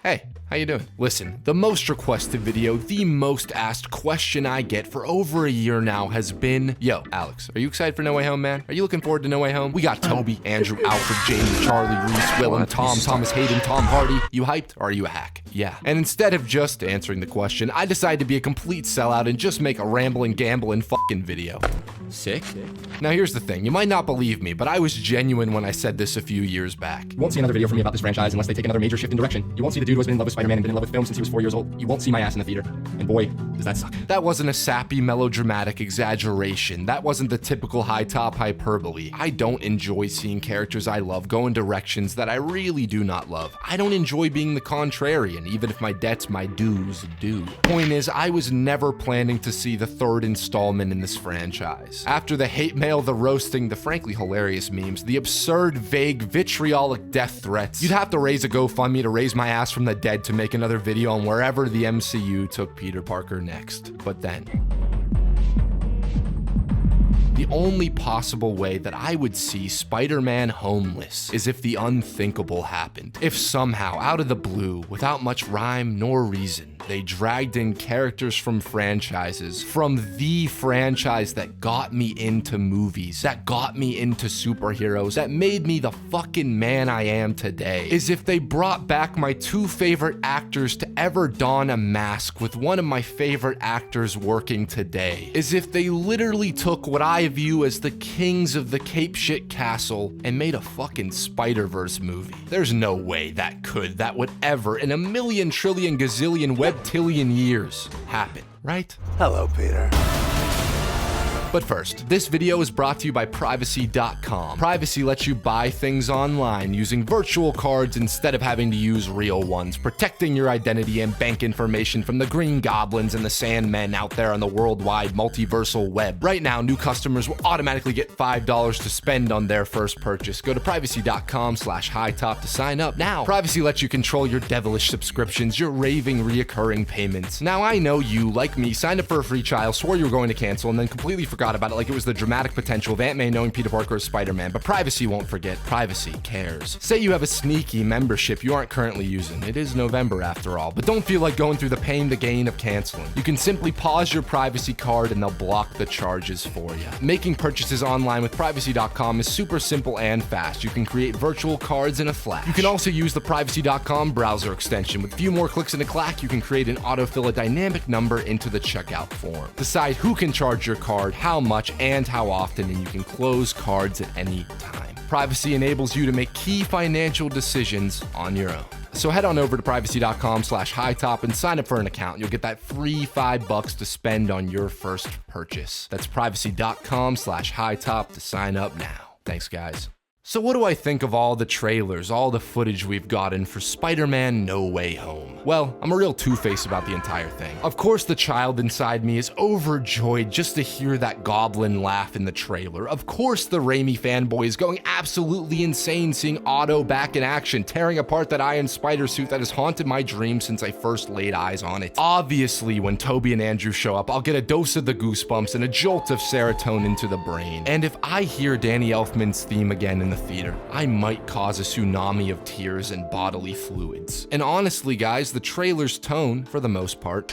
Hey, how you doing? Listen, the most requested video, the most asked question I get for over a year now has been, yo, Alex, are you excited for No Way Home, man? Are you looking forward to No Way Home? We got Toby, Andrew, Alfred, Jamie, Charlie, Reese, Willem, Tom, Thomas Hayden, Tom Hardy. You hyped or are you a hack? Yeah. And instead of just answering the question, I decided to be a complete sellout and just make a rambling, gambling fucking video. Sick? Now here's the thing, you might not believe me, but I was genuine when I said this a few years back. You won't see another video from me about this franchise unless they take another major shift in direction. You won't see the dude who has been in love with Spider-Man and been in love with film since he was 4 years old. You won't see my ass in the theater. And boy, does that suck. That wasn't a sappy, melodramatic exaggeration. That wasn't the typical high-top hyperbole. I don't enjoy seeing characters I love go in directions that I really do not love. I don't enjoy being the contrarian, even if my debts, my dues do. Point is, I was never planning to see the third installment in this franchise. After the hate mail, the roasting, the frankly hilarious memes, the absurd, vague, vitriolic death threats, you'd have to raise a GoFundMe to raise my ass from the dead to make another video on wherever the MCU took Peter Parker next. But then, the only possible way that I would see Spider-Man homeless is if the unthinkable happened. If somehow, out of the blue, without much rhyme nor reason, they dragged in characters from franchises, from the franchise that got me into movies, that got me into superheroes, that made me the fucking man I am today. Is if they brought back my two favorite actors to ever don a mask with one of my favorite actors working today. Is if they literally took what I view as the kings of the Cape Shit Castle and made a fucking Spider-Verse movie. There's no way that would ever in a million trillion gazillion webtillion years happen, right? Hello, Peter. But first, this video is brought to you by Privacy.com. Privacy lets you buy things online using virtual cards instead of having to use real ones, protecting your identity and bank information from the Green Goblins and the Sandmen out there on the worldwide multiversal web. Right now, new customers will automatically get $5 to spend on their first purchase. Go to Privacy.com/HiTop to sign up now. Privacy lets you control your devilish subscriptions, your raving reoccurring payments. Now, I know you, like me, signed up for a free trial, swore you were going to cancel, and then completely forgot about it like it was the dramatic potential of Aunt May knowing Peter Parker is Spider-Man, but Privacy won't forget. Privacy cares. Say you have a sneaky membership you aren't currently using. It is November after all, but don't feel like going through the pain, the gain of canceling. You can simply pause your Privacy card and they'll block the charges for you. Making purchases online with Privacy.com is super simple and fast. You can create virtual cards in a flash. You can also use the Privacy.com browser extension. With a few more clicks and a clack, you can create and autofill a dynamic number into the checkout form. Decide who can charge your card, how much, and how often, and you can close cards at any time. Privacy enables you to make key financial decisions on your own. So head on over to Privacy.com/HiTop and sign up for an account. You'll get that free $5 to spend on your first purchase. That's Privacy.com/HiTop to sign up now. Thanks, guys. So what do I think of all the trailers, all the footage we've gotten for Spider-Man No Way Home? Well, I'm a real two-face about the entire thing. Of course, the child inside me is overjoyed just to hear that goblin laugh in the trailer. Of course, the Raimi fanboy is going absolutely insane seeing Otto back in action, tearing apart that Iron Spider suit that has haunted my dreams since I first laid eyes on it. Obviously, when Toby and Andrew show up, I'll get a dose of the goosebumps and a jolt of serotonin to the brain. And if I hear Danny Elfman's theme again in the theater, I might cause a tsunami of tears and bodily fluids. And honestly, guys, the trailer's tone, for the most part,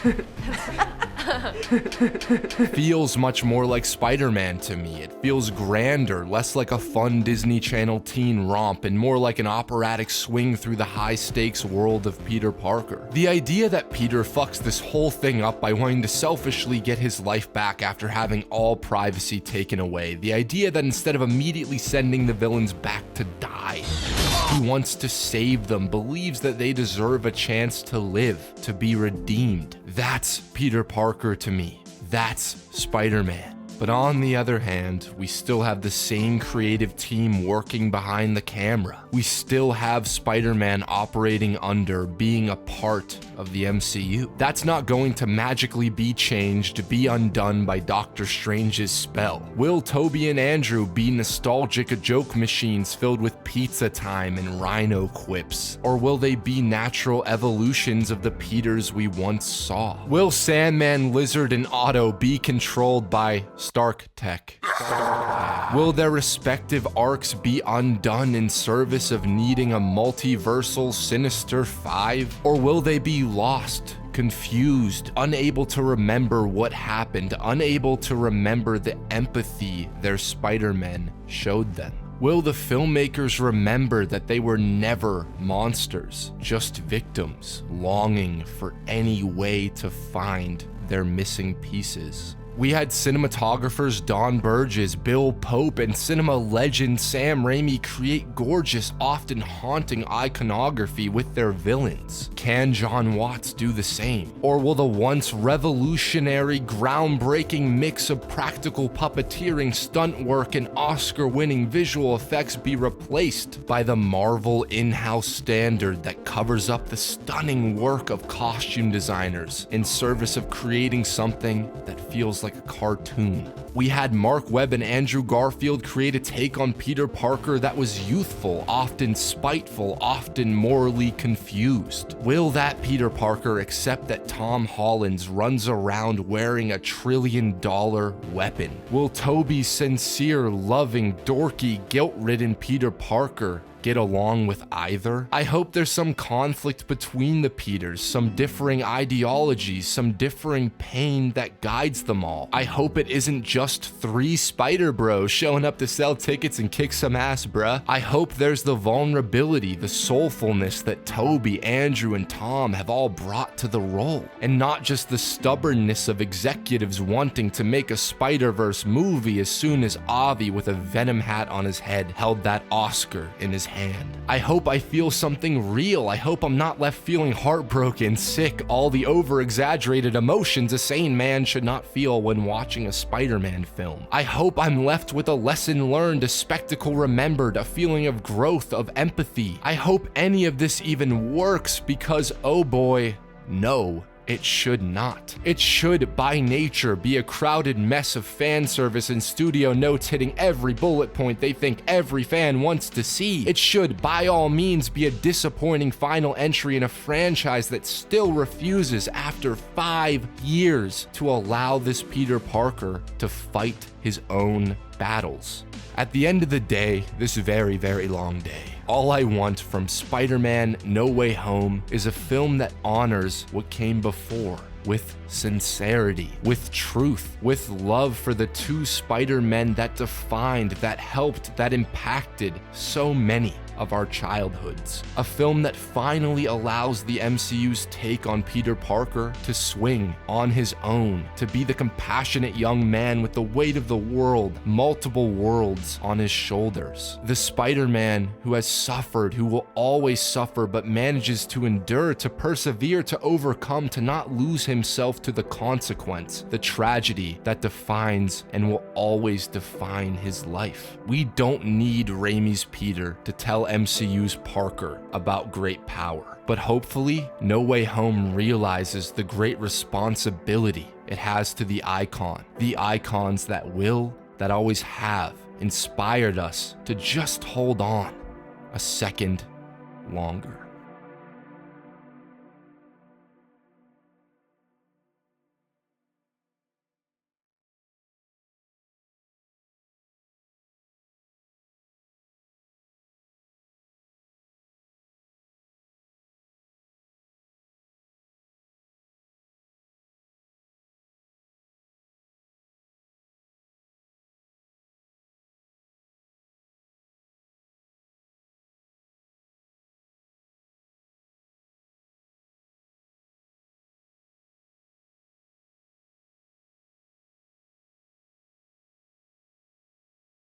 feels much more like Spider-Man to me. It feels grander, less like a fun Disney Channel teen romp, and more like an operatic swing through the high-stakes world of Peter Parker. The idea that Peter fucks this whole thing up by wanting to selfishly get his life back after having all privacy taken away. The idea that instead of immediately sending the villains back to die, he wants to save them, believes that they deserve a chance to live, to be redeemed. That's Peter Parker to me. That's Spider-Man. But on the other hand, we still have the same creative team working behind the camera. We still have Spider-Man operating under, being a part of the MCU. That's not going to magically be changed, be undone by Doctor Strange's spell. Will Toby and Andrew be nostalgic joke machines filled with pizza time and rhino quips? Or will they be natural evolutions of the Peters we once saw? Will Sandman, Lizard, and Otto be controlled by Stark Tech. Will their respective arcs be undone in service of needing a multiversal Sinister Five? Or will they be lost, confused, unable to remember what happened, unable to remember the empathy their Spider-Man showed them? Will the filmmakers remember that they were never monsters, just victims, longing for any way to find their missing pieces? We had cinematographers Don Burgess, Bill Pope, and cinema legend Sam Raimi create gorgeous, often haunting iconography with their villains. Can John Watts do the same? Or will the once revolutionary, groundbreaking mix of practical puppeteering, stunt work, and Oscar-winning visual effects be replaced by the Marvel in-house standard that covers up the stunning work of costume designers in service of creating something that feels like a cartoon? We had Mark Webb and Andrew Garfield create a take on Peter Parker that was youthful, often spiteful, often morally confused. Will that Peter Parker accept that Tom Holland runs around wearing a $1 trillion weapon? Will Tobey's sincere, loving, dorky, guilt-ridden Peter Parker get along with either? I hope there's some conflict between the Peters, some differing ideologies, some differing pain that guides them all. I hope it isn't just 3 Spider Bros showing up to sell tickets and kick some ass, bruh. I hope there's the vulnerability, the soulfulness that Tobey, Andrew, and Tom have all brought to the role, and not just the stubbornness of executives wanting to make a Spider-Verse movie as soon as Avi with a Venom hat on his head held that Oscar in his hand. I hope I feel something real. I hope I'm not left feeling heartbroken, sick, all the over-exaggerated emotions a sane man should not feel when watching a Spider-Man film. I hope I'm left with a lesson learned, a spectacle remembered, a feeling of growth, of empathy. I hope any of this even works because, oh boy, no, it should not. It should, by nature, be a crowded mess of fan service and studio notes hitting every bullet point they think every fan wants to see. It should, by all means, be a disappointing final entry in a franchise that still refuses, after 5 years, to allow this Peter Parker to fight his own battles. At the end of the day, this very, very long day, all I want from Spider-Man No Way Home is a film that honors what came before, with sincerity, with truth, with love for the 2 Spider-Men that defined, that helped, that impacted so many of our childhoods. A film that finally allows the MCU's take on Peter Parker to swing on his own, to be the compassionate young man with the weight of the world, multiple worlds on his shoulders. The Spider-Man who has suffered, who will always suffer, but manages to endure, to persevere, to overcome, to not lose himself to the consequence, the tragedy that defines and will always define his life. We don't need Raimi's Peter to tell MCU's Parker about great power, but hopefully No Way Home realizes the great responsibility it has to the icon, the icons that will, that always have inspired us to just hold on a second longer.